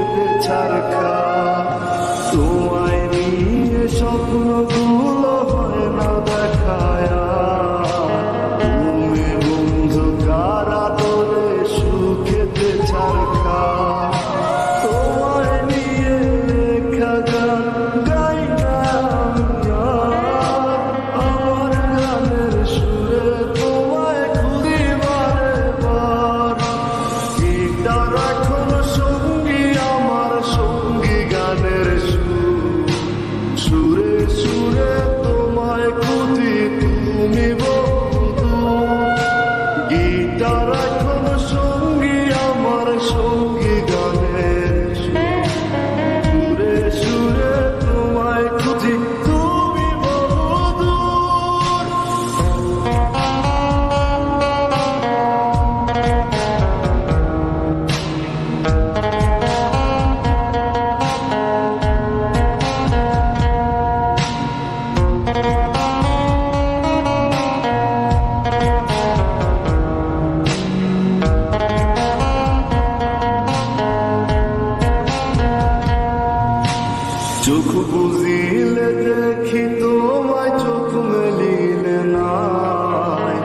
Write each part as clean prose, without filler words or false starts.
কেঁদে ছারখা। তোমায় নিয়ে স্বপ্নগুলো হয় না দেখায়া, তুমি বন্ধু কারা তোরে সুখেতে ছারখা। তোমায় নিয়ে লেখা গান গাই না আমি আর, আমার গানের সুরে তোমায় খুঁজি বারে বার। গিটার এখনো সঙ্গী আমার, সঙ্গী গানের সুরে সুরে তোমায় খুঁজি তুমি বন্ধু। গিটার এখনো সঙ্গী আমার, সঙ্গী গানের সুরে সুরে তোমায় খুঁজি তুমি বন্ধু। চোখ বুঝিলে দেখি তোমায়, চোখ মেলিলে নাই।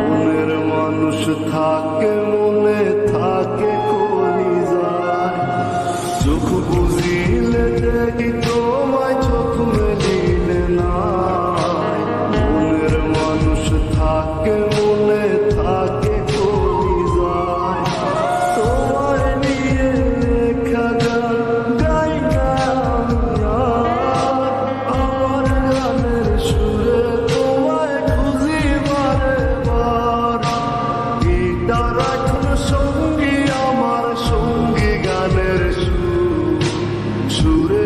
মনের মানুষ থাকে, মনে থাকে কলিজায়। চোখ বুঝিলে দেখি তোমায়, চোখ মেলিলে নাই। মনের মানুষ থাকে, মনে থাকে কলিজায়। তোমায় নিয়ে লেখা গান গাই না আমি আর, আমার গানের সুরে তোমায় খুঁজি বারে বার। গিটার এখনো সঙ্গী আমার, সঙ্গী গানের সুরে